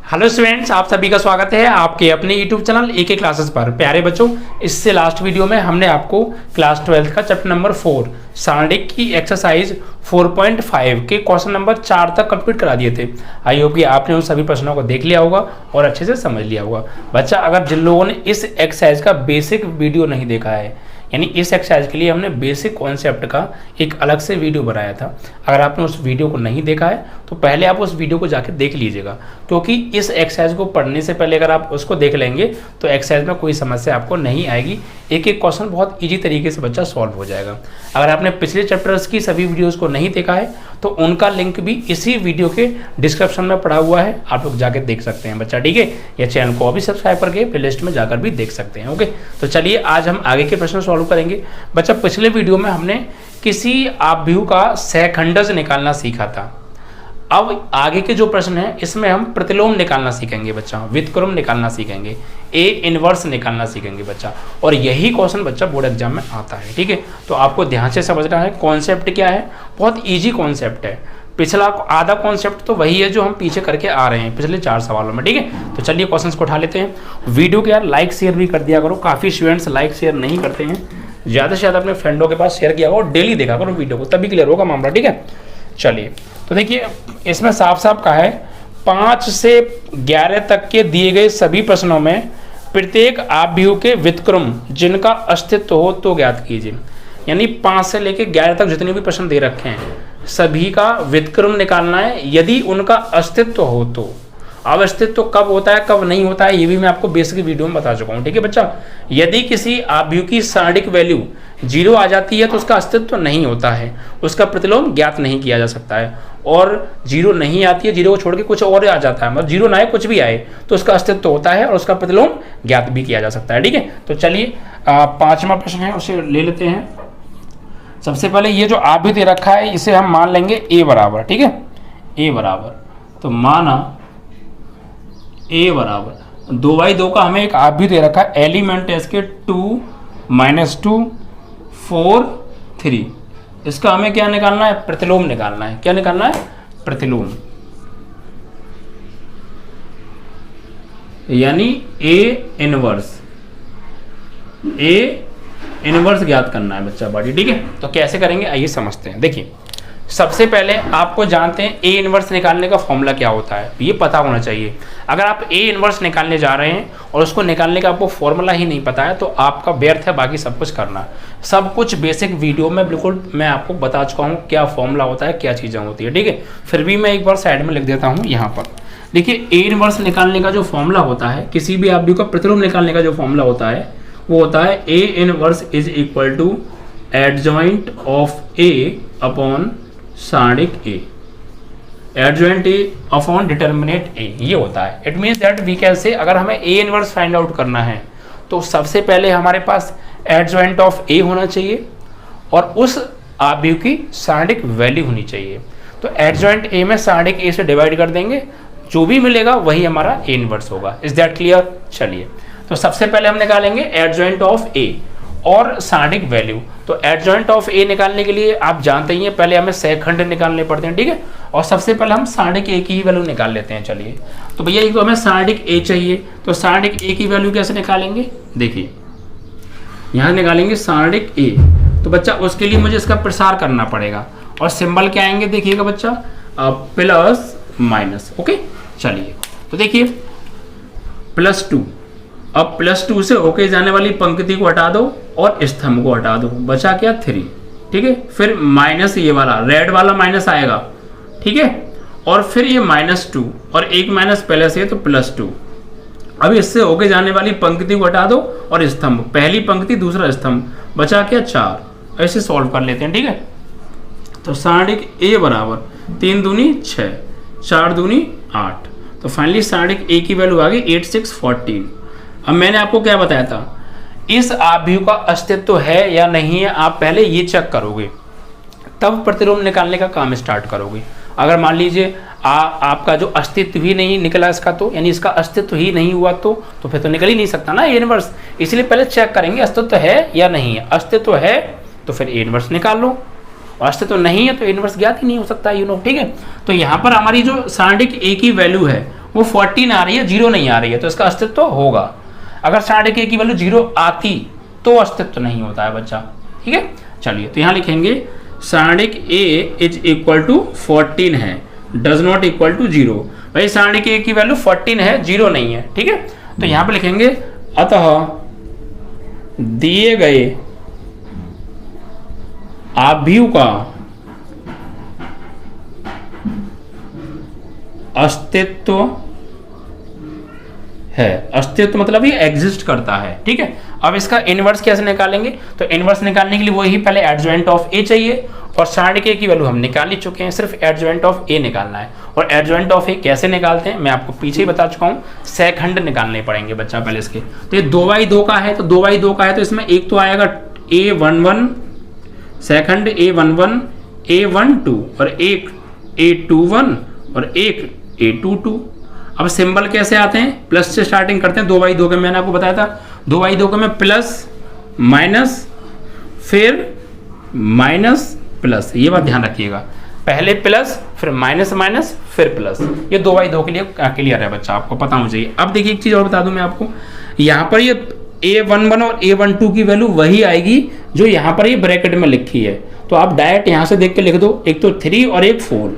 Hello students, आप सभी का स्वागत है आपके अपने यूट्यूब चैनल एके क्लासेस पर। प्यारे बच्चों, इससे लास्ट वीडियो में हमने आपको क्लास 12 का चैप्टर नंबर 4 सारणिक की एक्सरसाइज 4.5 के क्वेश्चन नंबर 4 तक कंप्लीट करा दिए थे। आई होप कि आपने उन सभी प्रश्नों को देख लिया होगा और अच्छे से समझ लिया होगा। बच्चा, अगर जिन लोगों ने इस एक्सरसाइज का बेसिक वीडियो नहीं देखा है, यानी इस एक्सरसाइज के लिए हमने बेसिक कॉन्सेप्ट का एक अलग से वीडियो बनाया था, अगर आपने उस वीडियो को नहीं देखा है तो पहले आप उस वीडियो को जाके देख लीजिएगा, क्योंकि इस एक्सरसाइज को पढ़ने से पहले अगर आप उसको देख लेंगे तो एक्सरसाइज में कोई समस्या आपको नहीं आएगी। एक एक क्वेश्चन बहुत ईजी तरीके से बच्चा सॉल्व हो जाएगा। अगर आपने पिछले चैप्टर्स की सभी वीडियोस को नहीं देखा है तो उनका लिंक भी इसी वीडियो के डिस्क्रिप्शन में पड़ा हुआ है, आप लोग जाके देख सकते हैं बच्चा, ठीक है। या चैनल को अभी सब्सक्राइब करके प्लेलिस्ट में जाकर भी देख सकते हैं। ओके, तो चलिए आज हम आगे के प्रश्न सॉल्व करेंगे। बच्चा, पिछले वीडियो में हमने किसी आव्यूह का सहखंडज निकालना सीखा था। अब आगे के जो प्रश्न है इसमें हम प्रतिलोम निकालना सीखेंगे बच्चा, व्युत्क्रम निकालना सीखेंगे, ए इनवर्स निकालना सीखेंगे बच्चा। और यही क्वेश्चन बच्चा बोर्ड एग्जाम में आता है, ठीक है। तो आपको ध्यान से समझना है कॉन्सेप्ट क्या है, बहुत इजी कॉन्सेप्ट है। पिछला आधा कॉन्सेप्ट तो वही है जो हम पीछे करके आ रहे हैं पिछले 4 सवालों में, ठीक है। तो चलिए क्वेश्चंस को उठा लेते हैं। वीडियो को यार लाइक शेयर भी कर दिया करो, काफ़ी स्टूडेंट्स लाइक शेयर नहीं करते हैं। ज़्यादा से ज़्यादा अपने फ्रेंडों के पास शेयर किया करो, डेली देखा करो वीडियो को, तभी क्लियर होगा मामला, ठीक है। चलिए, तो देखिए इसमें साफ साफ कहा है 5 से 11 तक के दिए गए सभी प्रश्नों में प्रत्येक आव्यूह के व्युत्क्रम जिनका अस्तित्व हो तो ज्ञात कीजिए। यानी 5 से लेकर 11 तक जितने भी प्रश्न दे रखे हैं सभी का व्युत्क्रम निकालना है यदि उनका अस्तित्व हो तो। अब अस्तित्व कब होता है कब नहीं होता है ये भी मैं आपको बेसिक वीडियो में बता चुका हूँ, ठीक है बच्चा। यदि किसी आव्यूह की सारणिक वैल्यू 0 आ जाती है तो उसका अस्तित्व नहीं होता है, उसका प्रतिलोम ज्ञात नहीं किया जा सकता है। और 0 नहीं आती है, 0 को छोड़ के कुछ और आ जाता है, मतलब 0 ना आए कुछ भी आए तो उसका अस्तित्व होता है और उसका प्रतिलोम ज्ञात भी किया जा सकता है, ठीक है। तो चलिए 5वां प्रश्न है उसे ले लेते हैं। सबसे पहले ये जो आव्यूह दे रखा है इसे हम मान लेंगे a बराबर, ठीक है। a बराबर, तो माना a बराबर 2/2 का हमें एक आव्यूह दे रखा है, एलिमेंट है इसके 2 -2 4 3। इसका हमें क्या निकालना है, प्रतिलोम निकालना है। क्या निकालना है, प्रतिलोम, यानी a इनवर्स ज्ञात करना है बच्चा बॉडी, ठीक है। तो कैसे करेंगे आइए समझते हैं। देखिए सबसे पहले आपको जानते हैं ए इनवर्स निकालने का फॉर्मूला क्या होता है, ये पता होना चाहिए। अगर आप ए इनवर्स निकालने जा रहे हैं और उसको निकालने का आपको फॉर्मूला ही नहीं पता है तो आपका व्यर्थ है बाकी सब कुछ करना। सब कुछ बेसिक वीडियो में बिल्कुल मैं आपको बता चुका हूँ क्या फॉर्मूला होता है, क्या चीज़ें होती है, ठीक है। फिर भी मैं एक बार साइड में लिख देता हूँ यहाँ पर। देखिए ए इनवर्स निकालने का जो फॉर्मूला होता है, किसी भी आव्यूह का प्रतिलोम निकालने का जो फॉर्मूला होता है वो होता है A inverse is equal to adjoint of A upon सारणिक A, adjoint A upon determinant A, ये होता है। It means that we can say अगर हमें ए इनवर्स फाइंड आउट करना है तो सबसे पहले हमारे पास एडजॉइंट ऑफ ए होना चाहिए और उस आव्यूह की सारणिक वैल्यू होनी चाहिए। तो एडजॉइंट ए में सारणिक ए से डिवाइड कर देंगे, जो भी मिलेगा वही हमारा ए इनवर्स होगा। Is that clear? चलिए, तो सबसे पहले हम निकालेंगे एडजॉइंट ऑफ ए और सारणिक वैल्यू। तो एडजॉइंट ऑफ ए निकालने के लिए आप जानते ही हैं पहले हमें सहखंड निकालने पड़ते हैं, ठीक है। और सबसे पहले हम सारणिक ए की ही वैल्यू निकाल लेते हैं। चलिए, तो भैया एक तो हमें सारणिक ए चाहिए, तो सारणिक ए की वैल्यू कैसे निकालेंगे, देखिए यहाँ निकालेंगे सारणिक ए। तो बच्चा उसके लिए मुझे इसका प्रसार करना पड़ेगा और सिंबल क्या आएंगे देखिएगा बच्चा, प्लस माइनस। ओके, चलिए तो देखिए +2, अब +2 से होके जाने वाली पंक्ति को हटा दो और स्तंभ को हटा दो, बचा क्या 3, ठीक है। फिर माइनस ये वाला रेड वाला माइनस आएगा, ठीक है। और फिर ये -2 और एक माइनस पहले से तो +2। अब इससे होके जाने वाली पंक्ति को हटा दो और स्तंभ, पहली पंक्ति दूसरा स्तंभ, बचा क्या 4। ऐसे सॉल्व कर लेते हैं, ठीक है। तो सारणिक ए बराबर 3 दूनी 6, 4 दूनी 8। तो फाइनली सारणिक ए की वैल्यू आ गई 8 6 14। अब मैंने आपको क्या बताया था, इस आव्यूह का अस्तित्व है या नहीं है आप पहले ये चेक करोगे, तब प्रतिलोम निकालने का काम स्टार्ट करोगे। अगर मान लीजिए आपका जो अस्तित्व ही नहीं निकला इसका, तो यानी इसका अस्तित्व ही नहीं हुआ तो फिर तो निकल ही नहीं सकता ना ए इनवर्स। इसलिए पहले चेक करेंगे अस्तित्व है या नहीं है। अस्तित्व है तो फिर ए इनवर्स निकाल लो, अस्तित्व नहीं है तो इनवर्स ज्ञात ही नहीं हो सकता, ठीक है। तो यहाँ पर हमारी जो सारणिक ए की वैल्यू है वो 14 आ रही है, 0 नहीं आ रही है, तो इसका अस्तित्व तो होगा। अगर साढ़े के की वैल्यू 0 आती तो अस्तित्व तो नहीं होता है बच्चा। ठीक है, चलिए तो यहाँ लिखेंगे सारणिक ए इज इक्वल टू 14 है, डज नॉट इक्वल टू 0। भाई सारणिक ए की वैल्यू 14 है, 0 नहीं है। ठीक है, तो यहां पे लिखेंगे अतः दिए गए आव्यूह का अस्तित्व है। अस्तित्व मतलब ये एग्जिस्ट करता है। ठीक है, अब इसका इनवर्स कैसे निकालेंगे? तो इनवर्स निकालने के लिए वही पहले एडजॉइंट ऑफ ए चाहिए, और सारणिक ए की वैल्यू हम निकाल ही चुके हैं, सिर्फ एडजॉइंट ऑफ ए निकालना है। और एडजॉइंट ऑफ ए कैसे निकालते हैं मैं आपको पीछे ही बता चुका हूँ, सेकंड निकालने पड़ेंगे बच्चा पहले इसके। तो ये 2/2 का है, तो 2/2 का है तो इसमें एक तो आएगा A11 सेकंड, A11 A12 और एक A21 और एक A22। अब सिंबल कैसे आते हैं? प्लस से स्टार्टिंग करते हैं। 2/2 के मैंने आपको बताया था, 2/2 के में प्लस माइनस फिर माइनस प्लस, ये बात ध्यान रखिएगा, पहले प्लस फिर माइनस माइनस फिर प्लस। ये 2/2 के लिए क्लियर है बच्चा, आपको पता होना चाहिए। अब देखिए एक चीज और बता दूं मैं आपको, यहाँ पर ये A11 और A12 की वैल्यू वही आएगी जो यहाँ पर ये ब्रैकेट में लिखी है। तो आप डायरेक्ट यहाँ से देख के लिख दो, एक तो 3 और एक 4,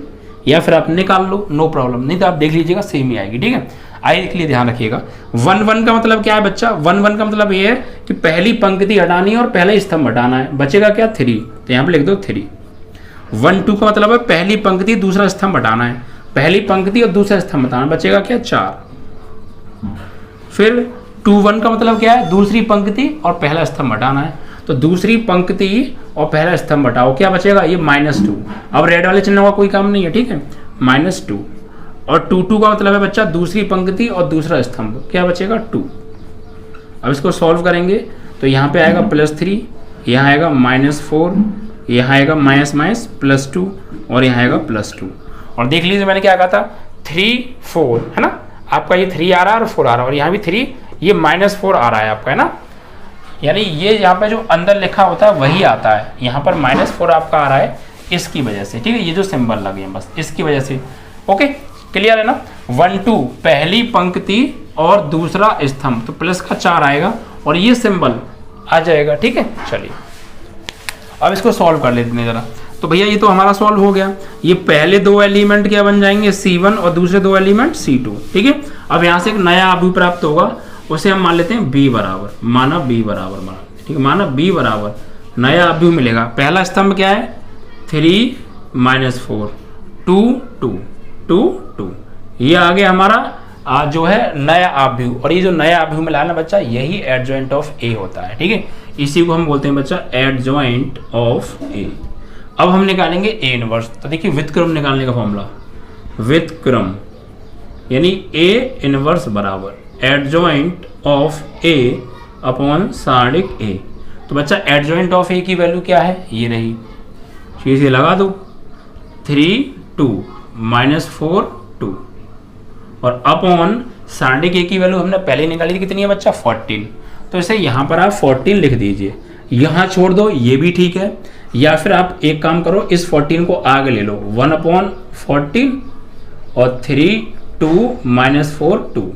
या फिर आप निकाल लो, नो प्रॉब्लम, नहीं तो आप देख लीजिएगा सेम ही आएगी। ठीक है, आइए के लिए ध्यान रखिएगा। 1 का मतलब क्या है बच्चा? 1 का मतलब ये है कि पहली पंक्ति हटानी है और पहला स्तंभ हटाना है, बचेगा क्या? 3, तो यहाँ पे लिख दो 3। 1 का मतलब है पहली पंक्ति दूसरा स्तंभ हटाना है, पहली पंक्ति और दूसरा स्तंभ हटाना, बचेगा क्या? 4। फिर 2 का मतलब क्या है? दूसरी पंक्ति और पहला स्तंभ हटाना है, तो दूसरी पंक्ति और पहला स्तंभ हटाओ, क्या बचेगा? ये -2। अब रेड वाले चिन्ह का कोई काम नहीं है। ठीक है, -2। और 2 का मतलब है बच्चा दूसरी पंक्ति और दूसरा स्तंभ, क्या बचेगा? 2। अब इसको सॉल्व करेंगे तो यहाँ पे आएगा +3, यहाँ आएगा -4, यहाँ आएगा -+2 और यहाँ आएगा +2। और देख लीजिए मैंने क्या कहा था, 3 4 है ना, आपका ये 3 आ रहा है और 4 आ रहा है, और यहाँ भी 3, ये -4 आ रहा है आपका, है ना, यानी ये यहाँ पे जो अंदर लिखा होता है वही आता है, यहाँ पर -4 आपका आ रहा है इसकी वजह से। ठीक है, ये जो सिंबल लगे हैं बस इसकी वजह से। ओके, क्लियर है ना। 1 2 पहली पंक्ति और दूसरा स्तंभ, तो प्लस का 4 आएगा और ये सिंबल आ जाएगा। ठीक है, चलिए अब इसको सॉल्व कर लेते हैं जरा। तो भैया ये तो हमारा सॉल्व हो गया। ये पहले 2 एलिमेंट क्या बन जाएंगे? C1 और दूसरे 2 एलिमेंट C2। ठीक है, अब यहाँ से एक नया आव्यूह प्राप्त होगा, उसे हम मान लेते हैं B बराबर, माना B बराबर माना। ठीक है, माना B बराबर नया आव्यूह मिलेगा। पहला स्तंभ क्या है? 3 -4 2 2 2 2, ये आगे हमारा जो है नया आव्यूह। और ये जो नया आव्यूह मिला ना बच्चा, यही एडजॉइंट ऑफ ए होता है। ठीक है, इसी को हम बोलते हैं बच्चा एडजॉइंट ऑफ ए। अब हम निकालेंगे ए इनवर्स। तो देखिए व्युत्क्रम निकालने का फॉर्मूला, व्युत्क्रम यानी ए इनवर्स बराबर एडजॉइंट ऑफ ए अपॉन सारणिक ए। तो बच्चा एडजॉइंट ऑफ ए की वैल्यू क्या है? ये रही, चीज लगा दो, 3 2 -4 2, और अपॉन सारणिक ए की वैल्यू हमने पहले निकाली थी, कितनी है बच्चा? 14। तो इसे यहाँ पर आप 14 लिख दीजिए, यहाँ छोड़ दो, ये भी ठीक है। या फिर आप एक काम करो, इस 14 को आगे ले लो, 1/14 और 3 2 -4 2,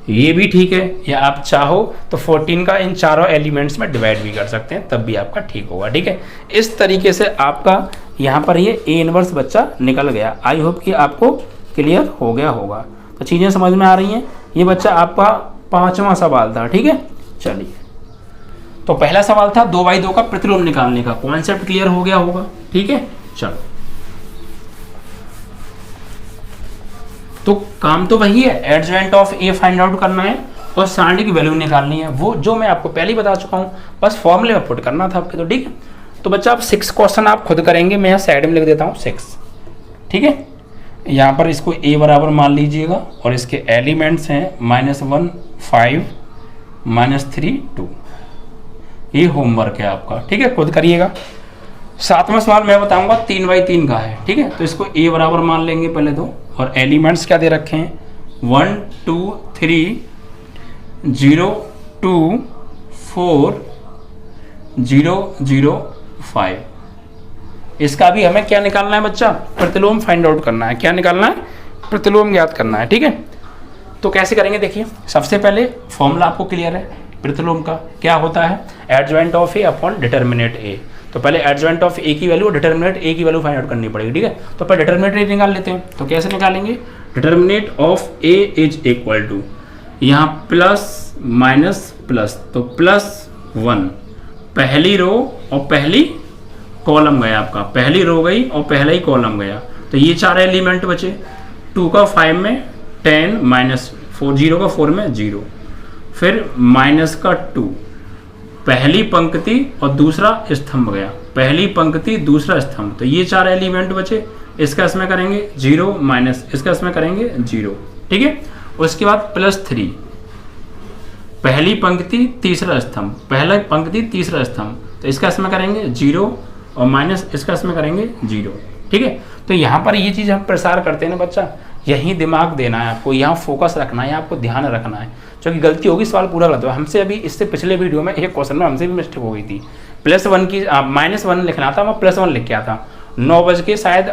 ये भी ठीक है। या आप चाहो तो 14 का इन चारों एलिमेंट्स में डिवाइड भी कर सकते हैं, तब भी आपका ठीक होगा। ठीक है, इस तरीके से आपका यहाँ पर ये ए इनवर्स बच्चा निकल गया। आई होप कि आपको क्लियर हो गया होगा। तो चीज़ें समझ में आ रही हैं। ये बच्चा आपका 5वां सवाल था। ठीक है, चलिए तो पहला सवाल था 2/2 का प्रतिलोम निकालने का, कॉन्सेप्ट क्लियर हो गया होगा। ठीक है, चलो तो काम तो वही है, adjoint of A find out करना है और सारणी की वैल्यू निकालनी है, वो जो मैं आपको पहले ही बता चुका हूँ, बस फॉर्मूले में पुट करना था आपके। तो ठीक है, तो बच्चा आप 6 क्वेश्चन आप खुद करेंगे, मैं यहाँ साइड में लिख देता हूँ 6। ठीक है, यहाँ पर इसको ए बराबर मान लीजिएगा और इसके एलिमेंट्स हैं -1 5 -3 2। ये होमवर्क है आपका। ठीक है, खुद करिएगा। 7वां सवाल मैं बताऊंगा 3/3 का है। ठीक है, तो इसको ए बराबर मान लेंगे पहले तो, और एलिमेंट्स क्या दे रखे हैं? 1 2 3 0 2 4 0 0 5। इसका भी हमें क्या निकालना है बच्चा? प्रतिलोम फाइंड आउट करना है। क्या निकालना है? प्रतिलोम ज्ञात करना है। ठीक है, तो कैसे करेंगे देखिए, सबसे पहले फॉर्मूला आपको क्लियर है प्रतिलोम का, क्या होता है adjoint of A upon determinant A. तो पहले एडजॉइंट ऑफ ए की वैल्यू और डिटर्मिनेट ए की वैल्यू फाइंड आउट करनी पड़ेगी, ठीक है। तो पहले डिटर्मिनेट ए निकाल लेते हैं। तो कैसे निकालेंगे, determinant of A is equal to, यहाँ प्लस माइनस प्लस, तो +1 पहली रो और पहली कॉलम गया आपका, पहली रो गई और पहला ही कॉलम गया। तो ये 4 एलिमेंट बचे, 2 का 5 में 10 -4, 0 का 4 में 0, फिर माइनस का 2, पहली पंक्ति और दूसरा स्तंभ गया, पहली पंक्ति दूसरा स्तंभ। तो ये 4 एलिमेंट बचे, इसका इसमें करेंगे 0 माइनस इसका इसमें करेंगे 0, ठीक है। उसके बाद +3, पहली पंक्ति तीसरा स्तंभ, पहला पंक्ति तीसरा स्तंभ, तो इसका इसमें करेंगे 0 और माइनस इसका इसमें करेंगे 0, ठीक है। तो यहाँ पर ये चीज़ हम प्रसार करते हैं ना बच्चा, यही दिमाग देना है आपको, यहाँ फोकस रखना है, आपको ध्यान रखना है। क्योंकि गलती होगी सवाल पूरा गलत होगा। हमसे अभी इससे पिछले वीडियो में एक क्वेश्चन में हमसे भी मिस्टेक हो गई थी, +1 की -1 लिखना था, मैं +1 लिख के आता 9 बज के शायद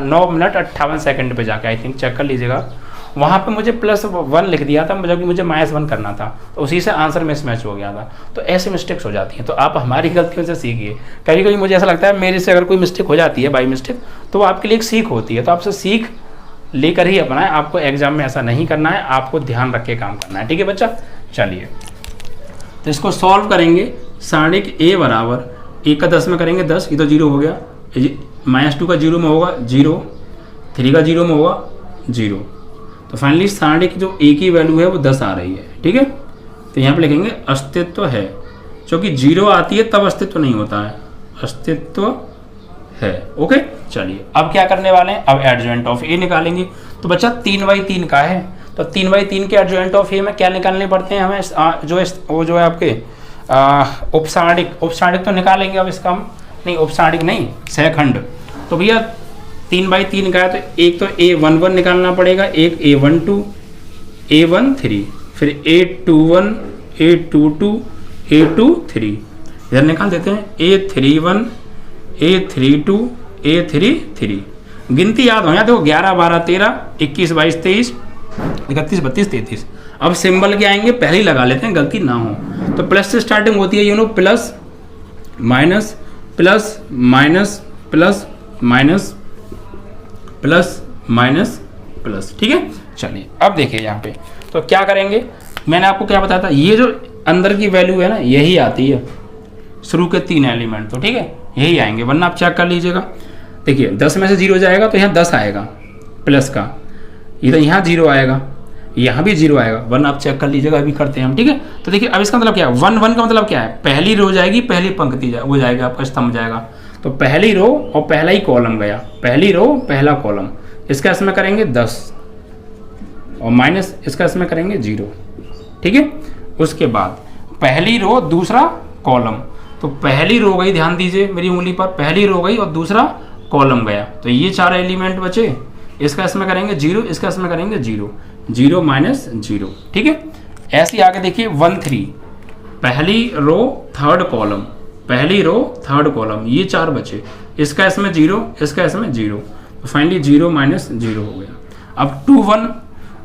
9 मिनट 58 सेकंड पे जाके, आई थिंक चेक कर लीजिएगा, वहाँ पे मुझे +1 लिख दिया था जबकि मुझे -1 करना था, तो उसी से आंसर मिसमैच हो गया था। तो ऐसी मिस्टेक्स हो जाती हैं, तो आप हमारी गलतियों से सीखिए। कभी कभी मुझे ऐसा लगता है मेरे से अगर कोई मिस्टेक हो जाती है बाई मिस्टेक, तो वो आपके लिए एक सीख होती है, तो आपसे सीख लेकर ही अपना है, आपको एग्जाम में ऐसा नहीं करना है, आपको ध्यान रख के काम करना है, ठीक है बच्चा। चलिए तो इसको सॉल्व करेंगे, सारणिक ए बराबर 1 का 10 में करेंगे 10, ये तो 0 हो गया, -2 का 0 में होगा 0, 3 का 0 में होगा 0, तो फाइनली सारणिक जो ए की वैल्यू है वो 10 आ रही है, ठीक है। तो यहाँ पे लिखेंगे अस्तित्व है, क्योंकि 0 आती है तब अस्तित्व नहीं होता है, अस्तित्व है, ओके। चलिए अब क्या करने वाले हैं, अब एडजॉइंट ऑफ ए निकालेंगे। तो बच्चा 3/3 का है, तो 3/3 के एडजॉइंट ऑफ ए में क्या निकालने पड़ते हैं हमें, जो है आपके उपसारणिक तो निकालेंगे अब इसका हम, नहीं उपसारणिक नहीं, सहखंड। तो भैया 3/3 का है, तो एक तो A11 निकालना पड़ेगा, एक A12, A13, फिर A21, A22, A23, इधर निकाल देते हैं A31, A32, A33। गिनती याद हो, देखो 11, 12, 13, 21, 22, 23, 31, 32, 33। अब सिंबल क्या आएंगे पहले ही लगा लेते हैं, गलती ना हो। तो प्लस से स्टार्टिंग होती है, plus minus plus minus plus minus plus minus plus, ठीक है। चलिए अब देखिए यहाँ पे तो क्या करेंगे, मैंने आपको क्या बताया था, ये जो अंदर की वैल्यू है ना यही आती है, शुरू के 3 एलिमेंट, तो ठीक है यही आएंगे, वरना आप चेक कर लीजिएगा। देखिए 10 में से 0 जाएगा तो यहाँ 10 आएगा प्लस का, ये तो यहाँ 0 आएगा, यहाँ भी 0 आएगा, वरना आप चेक कर लीजिएगा, अभी करते हैं हम, ठीक है। तो देखिए अब इसका मतलब क्या है, 1 का मतलब क्या है, पहली रो जाएगी, पहली पंक्ति वो जाएगा, आपका स्तंभ जाएगा। तो पहली रो और पहला ही कॉलम गया, पहली रो पहला कॉलम, इसका इसमें करेंगे 10 और माइनस इसका इसमें करेंगे 0, ठीक है। उसके बाद पहली रो दूसरा कॉलम, तो पहली रो गई, ध्यान दीजिए मेरी उंगली पर, पहली रो गई और दूसरा कॉलम गया, तो ये 4 एलिमेंट बचे, इसका इसमें करेंगे 0, इसका इसमें करेंगे 0, 0 माइनस 0, ठीक है। ऐसे ही आगे देखिए 1 3, पहली रो थर्ड कॉलम, पहली रो थर्ड कॉलम, ये 4 बचे, इसका इसमें 0, इसका इसमें 0, तो फाइनली 0 माइनस 0 हो गया। अब 2 1,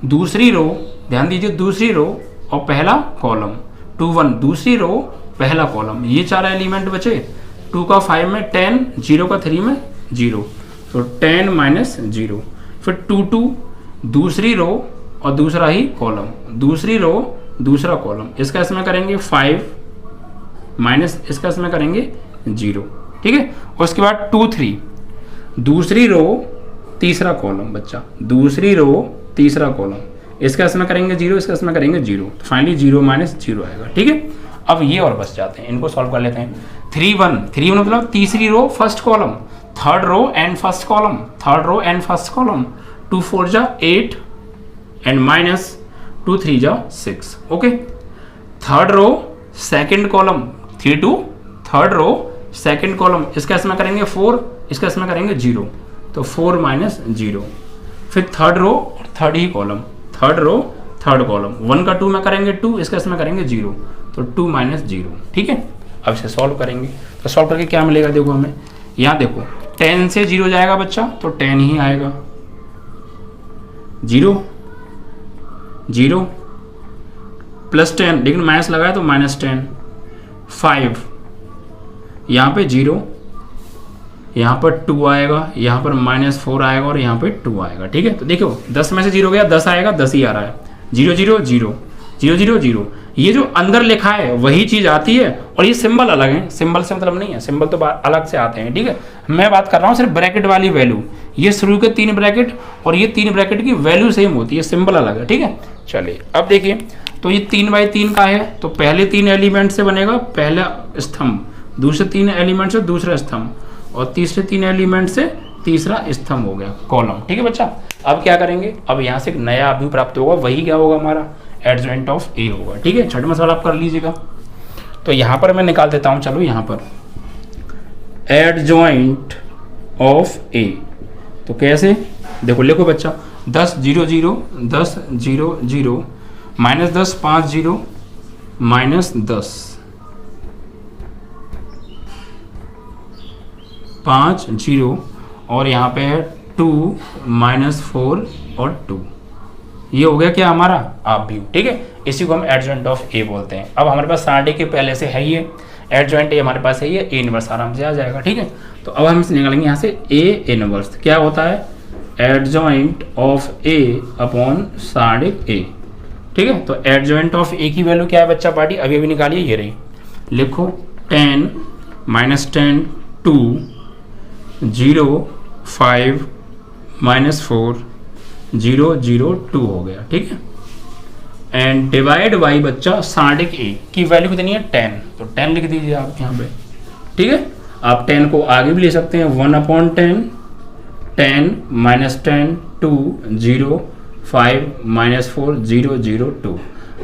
दूसरी रो, ध्यान दीजिए दूसरी रो और पहला कॉलम, 2 1 दूसरी रो पहला कॉलम, ये 4 एलिमेंट बचे, 2 का 5 में 10, 0 का 3 में 0, तो 10 माइनस 0, फिर 2 2 दूसरी रो और दूसरा ही कॉलम, दूसरी रो दूसरा कॉलम, इसका इसमें करेंगे 5 माइनस इसका इसमें करेंगे 0, ठीक है। उसके बाद 2 3 दूसरी रो तीसरा कॉलम, बच्चा दूसरी रो तीसरा कॉलम, इसका इसमें करेंगे 0, इसका इसमें करेंगे 0, तो फाइनली 0 माइनस 0 आएगा, ठीक है। अब ये और बच जाते हैं, इनको सॉल्व कर लेते हैं। 3 1 मतलब तीसरी row first column, third row and first column, third row and first column, 2 4 जा 8 एंड माइनस 2 3 जा 6, okay. Third row second column, 3 2 third row second column, इसका इसमें करेंगे 4, इसका इसमें करेंगे 0, तो 4 माइनस 0, फिर थर्ड रो और थर्ड ही column, third row third column, 1 का 2 में करेंगे 2, इसका इसमें करेंगे 0, तो 2 माइनस 0, ठीक है। अब इसे सॉल्व करेंगे, तो सॉल्व करके क्या मिलेगा देखो हमें, यहाँ देखो 10 से 0 जाएगा बच्चा, तो 10 ही आएगा, 0 0 +10, लेकिन माइनस लगाया तो -10, 5, यहाँ पे 0, यहाँ पर 2 आएगा, यहाँ पर -4 आएगा और यहाँ पे 2 आएगा। ठीक है, तो देखो 10 में से 0 गया, 10 आएगा, 10 ही आ रहा है। 0 0 0 0 0 0, ये जो अंदर लिखा है वही चीज़ आती है, और ये सिंबल अलग है, सिंबल से मतलब नहीं है, सिंबल तो अलग से आते हैं। ठीक है, मैं बात कर रहा हूँ सिर्फ ब्रैकेट वाली वैल्यू, ये शुरू के 3 ब्रैकेट और ये 3 ब्रैकेट की वैल्यू सेम होती है, सिंबल अलग है। ठीक है, चलिए अब देखिए, तो ये 3/3 का है, तो पहले 3 एलिमेंट से बनेगा पहला स्तंभ, दूसरे 3 एलिमेंट से दूसरा स्तंभ, और तीसरे 3 एलिमेंट से तीसरा स्तंभ हो गया, कॉलम। ठीक है बच्चा, अब क्या करेंगे, अब यहाँ से एक नया व्यू प्राप्त होगा, वही क्या होगा हमारा एडजॉइंट ऑफ ए होगा। ठीक है, छठवां सवाल आप कर लीजिएगा। तो यहाँ पर मैं निकाल देता हूँ, चलो यहाँ पर एडजॉइंट ऑफ ए, तो कैसे, देखो लिखो बच्चा, 10 0 0 10 0 0 -10 5 0 -10 5 0, और यहाँ पे है 2 -4 और 2, ये हो गया क्या हमारा आप व्यू। ठीक है, इसी को हम एडजॉइंट ऑफ ए बोलते हैं। अब हमारे पास साढ़े के पहले से है ही है, एडजॉइंट ए हमारे पास है ही है, ए इनवर्स आराम से आ जाएगा। ठीक है, तो अब हम इसे निकालेंगे यहाँ से ए इनवर्स, क्या होता है एडजॉइंट ऑफ ए अपॉन साढ़े ए। ठीक है, तो एडजॉइंट ऑफ ए की वैल्यू क्या है बच्चा पार्टी, अभी अभी निकालिए, ये रही, लिखो 10 -10 2 0 5 -4 0 0 2 हो गया। ठीक है, एंड डिवाइड बाई बच्चा साढ़े ए की वैल्यू कितनी है 10, तो 10 लिख दीजिए आप यहाँ पे। ठीक है, आप 10 को आगे भी ले सकते हैं, 1/10 10 -10 2 0 5 -4 0 0 2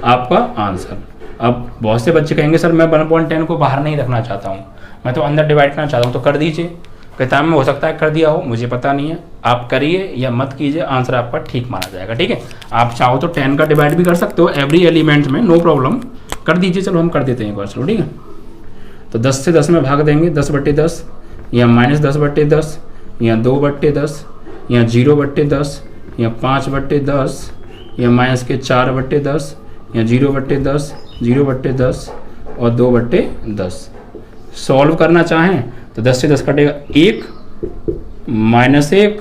आपका आंसर। अब बहुत से बच्चे कहेंगे सर मैं 1/10 को बाहर नहीं रखना चाहता हूँ, मैं तो अंदर डिवाइड करना चाहता हूँ, तो कर दीजिए। किताब में हो सकता है कर दिया हो, मुझे पता नहीं है, आप करिए या मत कीजिए, आंसर आपका ठीक माना जाएगा। ठीक है, आप चाहो तो 10 का डिवाइड भी कर सकते हो एवरी एलिमेंट में, नो प्रॉब्लम, कर दीजिए। चलो हम कर देते हैं एक बार, चलो ठीक है। तो 10 से 10 में भाग देंगे, 10/10 या -10/10 या 2/10 या 0/10 या 5/10 या -4/10 या 0/10 0/10 और 2/10। सॉल्व करना चाहें तो 10 से 10 कटेगा 1 -1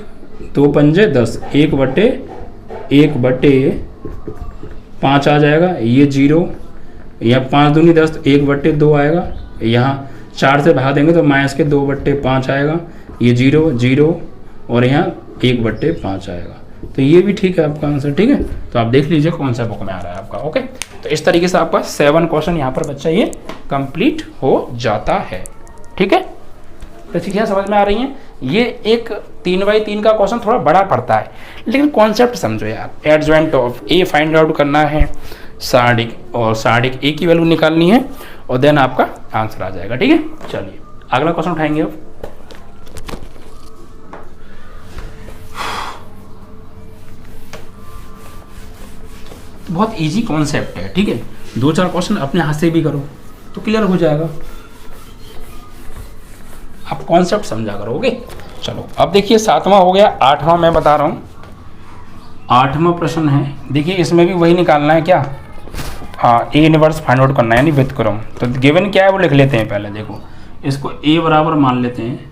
2 पंजे 10, 1/5 आ जाएगा, ये 0, या 5 दूनी 10 तो 1/2 आएगा, यहाँ 4 से भाग देंगे तो -2/5 आएगा, ये 0 0 और यहाँ 1/5 आएगा। तो ये भी ठीक है आपका आंसर। ठीक है, तो आप देख लीजिए कौन सा बुक में आ रहा है आपका। ओके, तो इस तरीके से आपका 7 क्वेश्चन यहाँ पर बच्चा ये कंप्लीट हो जाता है। ठीक है, तो चीज़ें समझ में आ रही हैं। ये एक 3/3 का क्वेश्चन थोड़ा बड़ा पड़ता है, लेकिन कॉन्सेप्ट समझो यार। Adjoint of A find out करना है, साढ़िक और साढ़िक ए की वैल्यू निकालनी है, और देन आपका आंसर आ जाएगा। ठीक है, चलिए अगला क्वेश्चन उठाएंगे अब। बहुत इजी कॉन्सेप्ट है। ठीक है, 2-4 क्वेश्चन अपने हाथ से भी करो तो क्लियर हो जाएगा, आप कॉन्सेप्ट समझा करोगे। चलो अब देखिए 7वां हो गया, 8वां मैं बता रहा हूँ। 8वां प्रश्न है, देखिए इसमें भी वही निकालना है क्या, हाँ ए इनवर्स फाइंड आउट करना है, यानी व्युत्क्रम। तो गिवन क्या है वो लिख लेते हैं पहले। देखो इसको ए बराबर मान लेते हैं,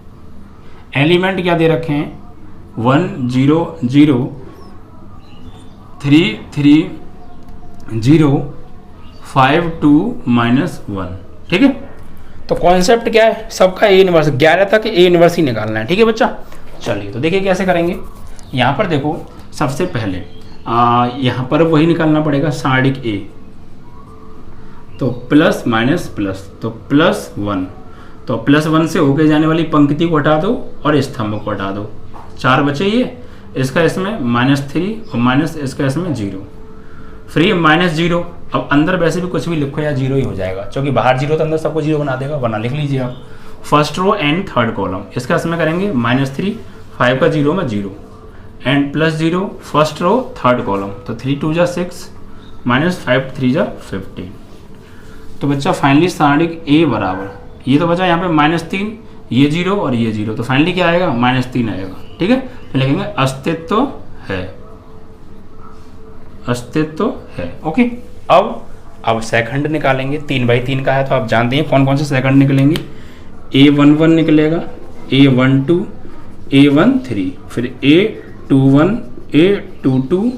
एलिमेंट क्या दे रखे हैं 1 0 0 3 3 0 5 2 -1। ठीक है, तो कॉन्सेप्ट क्या है सबका ए इनवर्स, 11 तक ए इनवर्स ही निकालना है। ठीक है बच्चा, चलिए तो देखिए कैसे करेंगे। यहाँ पर देखो सबसे पहले यहाँ पर वही निकालना पड़ेगा साढ़िक ए, तो प्लस माइनस प्लस, तो +1, तो +1 से होके जाने वाली पंक्ति को हटा दो और स्तंभ को हटा दो, 4 बचे ये, इसका इसमें -3 और माइनस इसका इसमें 0, फ्री -0। अब अंदर वैसे भी कुछ भी लिखो या 0 ही हो जाएगा, क्योंकि बाहर 0 तो अंदर सबको 0 बना देगा, वरना लिख लीजिए आप first row and third column. इसका इसमें करेंगे -3, 5 का 0 में 0 and +0 first row third column, तो 3 2 जा 6 -5 3 जा 15। तो बच्चा फाइनली साढ़िक ए बराबर, ये तो बचा यहाँ पे -3, ये 0 और ये 0, तो फाइनली क्या आएगा -3 आएगा। ठीक है, तो लिखेंगे अस्तित्व है, अस्तित्व है। ओके, अब सेकंड निकालेंगे, 3/3 का है तो आप जानते हैं कौन कौन से सेकंड निकलेंगे। A11 निकलेगा, A12, A13, फिर A21, A22,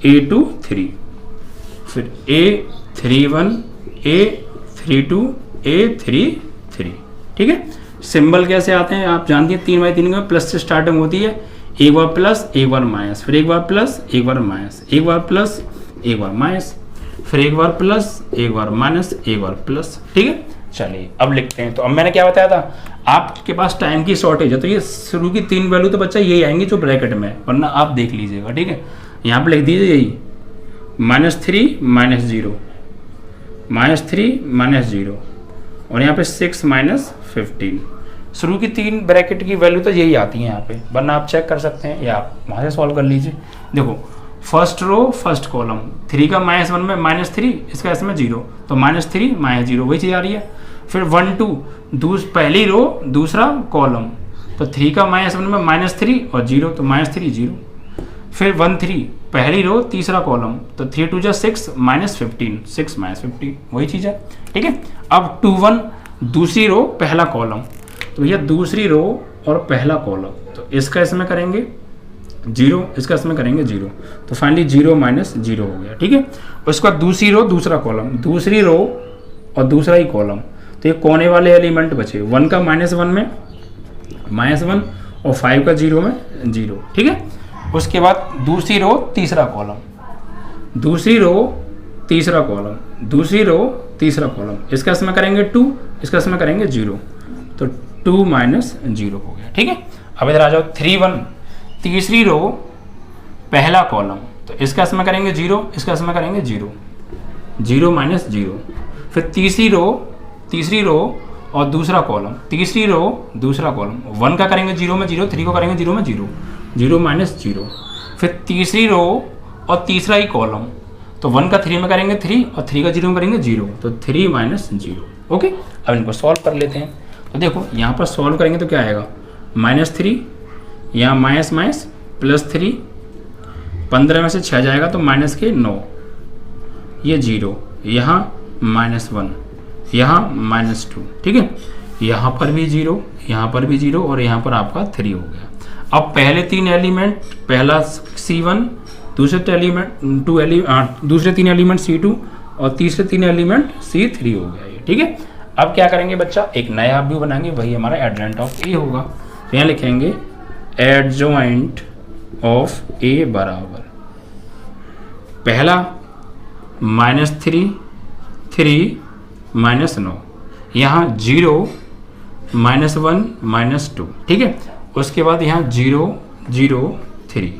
A23, फिर A31, A32, A33। ठीक है, सिंबल कैसे आते हैं आप जानती हैं, 3/3 में प्लस से स्टार्टिंग होती है, एक बार प्लस एक बार माइनस, फिर एक बार प्लस एक बार माइनस, एक बार प्लस एक बार माइनस, फिर एक बार प्लस एक बार माइनस, एक बार प्लस। ठीक है, चलिए अब लिखते हैं। तो अब मैंने क्या बताया था, आपके पास टाइम की शॉर्टेज है तो ये शुरू की 3 वैल्यू तो बच्चा यही आएंगे जो ब्रैकेट में है, वरना आप देख लीजिएगा। ठीक है, यहाँ पे लिख दीजिए यही -3 -0, -3 -0, और यहाँ पे 6 -15। शुरू की 3 ब्रैकेट की वैल्यू तो यही आती है यहाँ पे, वरना आप चेक कर सकते हैं या आप वहाँ से सॉल्व कर लीजिए। देखो फर्स्ट रो फर्स्ट कॉलम, 3 का -1 में -3, इसका इसमें 0, तो -3 -0 वही चीज़ आ रही है। फिर 1 2 पहली रो दूसरा कॉलम, तो 3 का -1 में -3 और 0, तो -3 0। फिर 1 3 पहली रो तीसरा कॉलम, तो 3 2 जा 6 -15, 6 -15 वही चीज़ है। ठीक है, अब 2 1 दूसरी रो पहला कॉलम, तो भैया दूसरी रो और पहला कॉलम, तो इसका इसमें करेंगे 0, इसका इसमें करेंगे 0, तो फाइनली 0 -0 हो गया। ठीक है, उसके बाद दूसरी रो दूसरा कॉलम, दूसरी रो और दूसरा ही कॉलम, तो ये कोने वाले एलिमेंट बचे, 1 का -1 में -1 और 5 का 0 में 0। ठीक है, उसके बाद दूसरी रो तीसरा कॉलम, दूसरी रो तीसरा कॉलम, दूसरी रो तीसरा कॉलम, इसका इसमें करेंगे 2, इसका इसमें करेंगे 0, तो 2 -0 हो गया। ठीक है, अब इधर आ जाओ 3 1 तीसरी रो पहला कॉलम, तो इसका इसमें करेंगे 0, इसका इसमें करेंगे 0, 0 -0। फिर तीसरी रो और दूसरा कॉलम, तीसरी रो दूसरा कॉलम, 1 का करेंगे 0 में 0, 3 को करेंगे 0 में 0, 0 -0। फिर तीसरी रो और तीसरा ही कॉलम, तो 1 का 3 में करेंगे 3 और 3 का 0 में करेंगे 0, तो 3 -0। ओके, अब इनको सॉल्व कर लेते हैं। तो देखो यहाँ पर सॉल्व करेंगे तो क्या आएगा, -3, यहाँ माइनस +3, 15 में से 6 जाएगा तो -9, ये 0, यहाँ -1, यहाँ -2। ठीक है, यहाँ पर भी 0, यहाँ पर भी 0, और यहाँ पर आपका 3 हो गया। अब पहले 3 एलिमेंट, पहला C1, दूसरे 3 एलिमेंट C2 और तीसरे 3 एलिमेंट C3 हो गया ये। ठीक है, अब क्या करेंगे बच्चा, एक नया व्यू बनाएंगे, वही हमारा एडजॉइंट ऑफ ए होगा। तो यहाँ लिखेंगे एडजॉइंट ऑफ ए बराबर पहला -3 3 -9, यहाँ 0 -1 -2। ठीक है, उसके बाद यहाँ 0 0 3।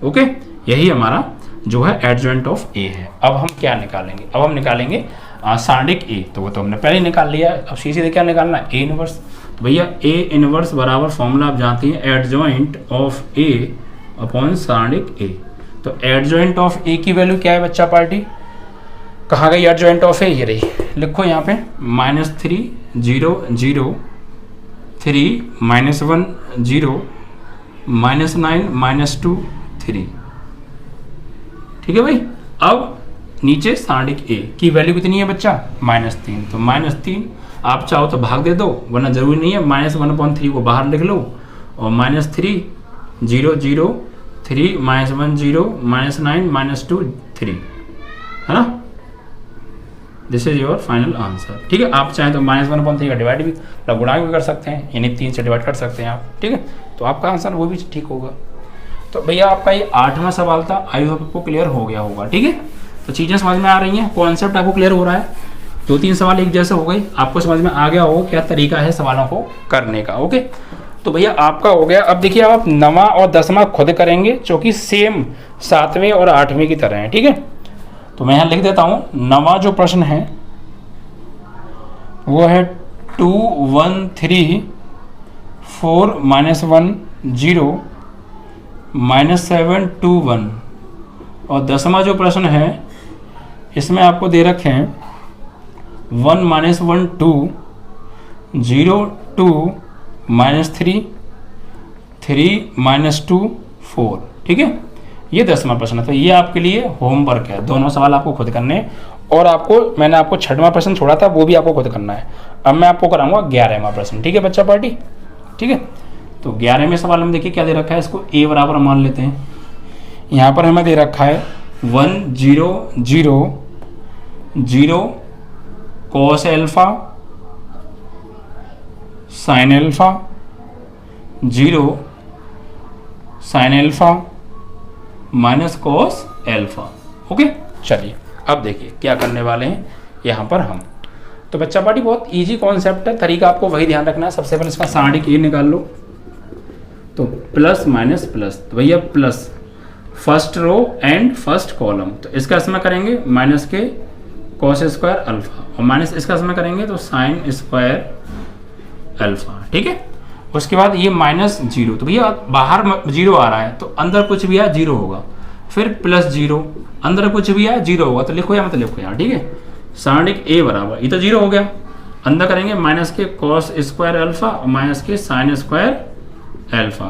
ओके, यही हमारा जो है एडजॉइंट ऑफ ए है। अब हम क्या निकालेंगे, अब हम निकालेंगे सारणिक ए, तो वो तो हमने पहले ही निकाल लिया। अब सीधे क्या निकालना है, ए इनवर्स। तो भैया ए इनवर्स बराबर फॉर्मूला आप जानती हैं, एडजॉइंट ऑफ ए अपॉन सारणिक ए। तो एडजॉइंट ऑफ ए की वैल्यू क्या है बच्चा पार्टी, कहाँ गई एडजॉइंट ऑफ ए, ये रही, लिखो यहाँ पे -3 0 0 3 -1 0 -9 -2 3। ठीक है भाई, अब नीचे सारणिक ए की वैल्यू कितनी है बच्चा, -3, तो -3 आप चाहो तो भाग दे दो, वरना जरूरी नहीं है, -1/3 को बाहर लिख लो, और -3 0 0 3 -1 0 -9 -2 3, है ना। This is your final answer. ठीक है, आप चाहें तो -1/3 का डिवाइड भी, गुणा भी कर सकते हैं, यानी 3 से डिवाइड कर सकते हैं आप। ठीक है, तो आपका आंसर वो भी ठीक होगा। तो भैया आपका ये 8वां सवाल था, आई होप आपको क्लियर हो गया होगा। ठीक है, तो चीज़ें समझ में आ रही हैं, कॉन्सेप्ट आपको क्लियर हो रहा है, 2-3 सवाल एक जैसे हो गए, आपको समझ में आ गया हो क्या तरीका है सवालों को करने का। ओके, तो भैया आपका हो गया। अब देखिए आप 9वां और 10वां खुद करेंगे, जो कि सेम 7वें और 8वें की तरह है। ठीक है, तो मैं यहाँ लिख देता हूँ, 9वां जो प्रश्न है वो है 2 1 3 4 -1 0 -7 2 1, और 10वां जो प्रश्न है इसमें आपको दे रखे हैं 1 -1 2 0 2 -3 3 -2 4। ठीक है, ये 10वां प्रश्न है। तो ये आपके लिए होमवर्क है, दोनों सवाल आपको खुद करने हैं। और आपको मैंने आपको 6वां प्रश्न छोड़ा था, वो भी आपको खुद करना है। अब मैं आपको कराऊंगा 11वां प्रश्न, ठीक है बच्चा पार्टी, ठीक है। तो 11वें सवाल में देखिए क्या दे रखा है, इसको a बराबर मान लेते हैं। यहाँ पर हमें दे रखा है 1 0 0 0 cos alpha sin alpha 0 sin alpha minus cos alpha. Okay, चलिए अब देखिए क्या करने वाले हैं यहाँ पर हम। तो बच्चा पार्टी बहुत इजी कॉन्सेप्ट है, तरीका आपको वही ध्यान रखना है। सबसे पहले इसका सारणिक ये निकाल लो, तो प्लस माइनस प्लस, तो भैया plus first row and first column, तो इसका इसमें करेंगे माइनस के कॉस स्क्वायर अल्फा, और माइनस इसका इसमें करेंगे तो साइन स्क्वायर अल्फा, ठीक है। उसके बाद ये माइनस 0, तो भैया बाहर 0 आ रहा है तो अंदर कुछ भी आया 0 होगा, फिर प्लस 0, अंदर कुछ भी आया 0 होगा, तो लिखो या मत लिखो यहाँ, ठीक है। सारणिक a बराबर, ये तो 0 हो गया, अंदर करेंगे माइनस के कॉस स्क्वायर अल्फा और माइनस के साइन स्क्वायर अल्फा।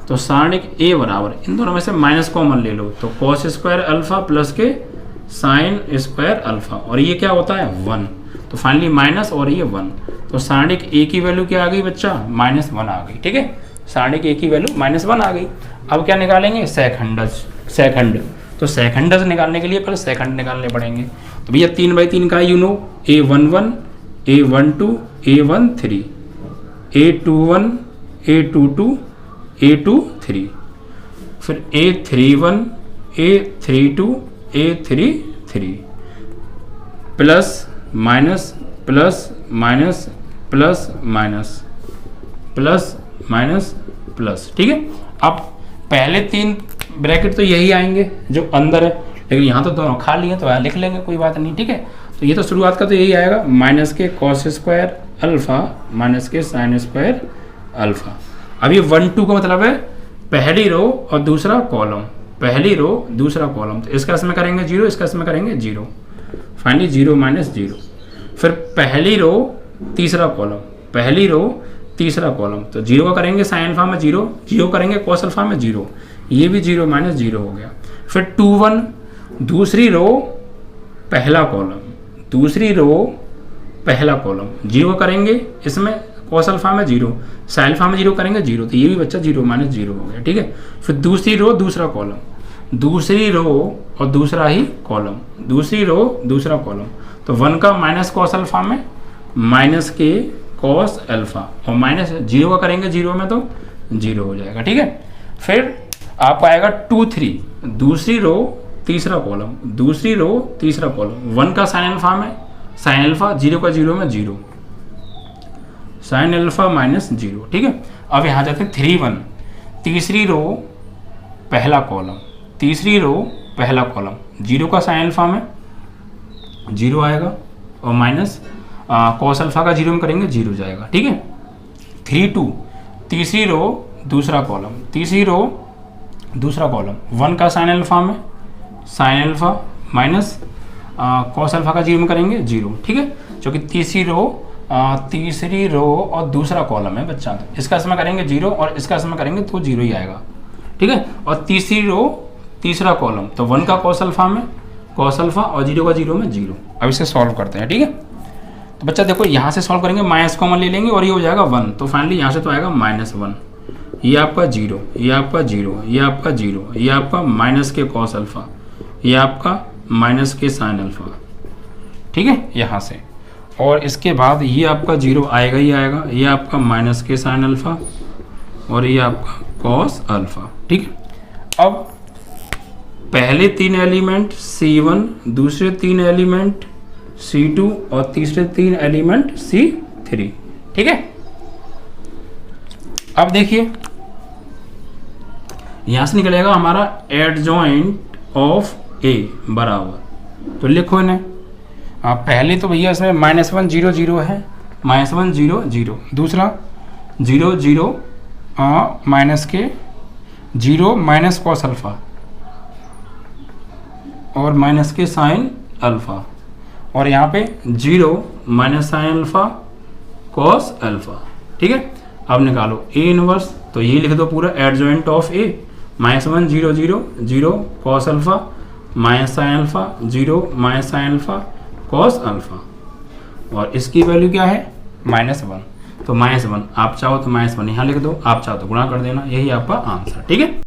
तो सारणिक a बराबर, इन दोनों में से माइनस कॉमन ले लो, तो कॉस स्क्वायर अल्फा प्लस के साइन स्क्वायर अल्फा, और ये क्या होता है 1, तो फाइनली माइनस और ये 1। तो सारणिक a की वैल्यू क्या आ गई बच्चा, -1 आ गई, ठीक है। सारणिक a की वैल्यू -1 आ गई। अब क्या निकालेंगे, सेकंड। तो सेकंडज निकालने के लिए पहले सेकंड निकालने पड़ेंगे। तो भैया 3/3 का Uno a11 a12 a13 a21 a22 a23, फिर a31 a32 a33, plus minus plus minus plus minus plus minus plus, ठीक है। अब पहले 3 ब्रैकेट तो यही आएंगे जो अंदर है, लेकिन यहाँ तो दोनों खाली हैं तो यहाँ लिख लेंगे, कोई बात नहीं, ठीक है। तो ये तो शुरुआत का तो यही आएगा, माइनस के कॉस स्क्वायर अल्फा माइनस के साइन स्क्वायर अल्फा। अब ये 1 2 का मतलब है पहली रो और दूसरा कॉलम, पहली रो दूसरा कॉलम, तो इसका इसमें करेंगे 0, इसका इसमें करेंगे 0, फाइनली 0 - 0। फिर पहली रो तीसरा कॉलम, पहली रो तीसरा कॉलम, तो 0 का करेंगे साइन अल्फा में 0, 0 करेंगे कॉस अल्फा में 0, ये भी 0 - 0 हो गया। फिर 2 1 दूसरी रो पहला कॉलम, दूसरी रो पहला कॉलम, 0 करेंगे इसमें कॉस अल्फा में 0, साइन अल्फा में 0 करेंगे 0, तो ये भी बच्चा 0 - 0 हो गया, ठीक है। फिर दूसरी रो दूसरा कॉलम, दूसरी रो और दूसरा ही कॉलम, दूसरी रो दूसरा कॉलम, तो 1 का माइनस कॉस अल्फा में माइनस के कॉस अल्फा, और माइनस 0 का करेंगे 0 में तो 0 हो जाएगा, ठीक है। फिर आपको आएगा 2 3 दूसरी रो तीसरा कॉलम, दूसरी रो तीसरा कॉलम, 1 का साइन अल्फा में साइन अल्फा, 0 का 0 में 0, साइन अल्फा -0, ठीक है। अब यहाँ जाते हैं 3 1 तीसरी रो पहला कॉलम, तीसरी रो पहला कॉलम, 0 का साइन अल्फा में 0 आएगा और माइनस कॉस अल्फा का 0 में करेंगे 0 जाएगा, ठीक है। 3 2 तीसरी रो दूसरा कॉलम, तीसरी रो दूसरा कॉलम, 1 का साइन अल्फा में sine alpha minus cos alpha का 0 में करेंगे 0, ठीक है। जो कि तीसरी रो और दूसरा कॉलम है बच्चा, तो इसका इसमें करेंगे 0 और इसका इसमें करेंगे तो 0 ही आएगा, ठीक है। और तीसरी रो तीसरा कॉलम, तो 1 का कॉस अल्फा में कॉस अल्फा और 0 का 0 में 0। अब इसे सॉल्व करते हैं, ठीक है। तो बच्चा देखो यहाँ से सॉल्व करेंगे, माइनस कॉमन ले लेंगे और ये हो जाएगा 1, तो फाइनली यहाँ से तो आएगा -1, ये आपका 0, ये आपका 0, ये आपका 0, ये आपका माइनस के कॉस अल्फा, ये आपका माइनस के साइन अल्फा, ठीक है यहाँ से। और इसके बाद ये आपका 0 आएगा ही आएगा, ये आपका माइनस के साइन अल्फा और ये आपका कॉस अल्फा, ठीक है। अब पहले 3 एलिमेंट C1, दूसरे 3 एलिमेंट C2 और तीसरे 3 एलिमेंट C3, ठीक है। अब देखिए यहां से निकलेगा हमारा एडजॉइंट ऑफ A बराबर, तो लिखो इन्हें। पहले तो भैया इसमें -1 0 0 है, -1 0 0, दूसरा 0 0 माइनस के 0 माइनस कॉस अल्फा और माइनस के साइन अल्फा, और यहाँ पे 0 minus sine alpha cos alpha, ठीक है। अब निकालो A इनवर्स, तो ये लिख दो पूरा adjoint of A -1 0 0 0 cos alpha minus sine alpha 0 minus sine alpha cos alpha, और इसकी वैल्यू क्या है -1, तो -1 आप चाहो तो -1 यहाँ लिख दो, आप चाहो तो गुणा कर देना, यही आपका आंसर। ठीक है।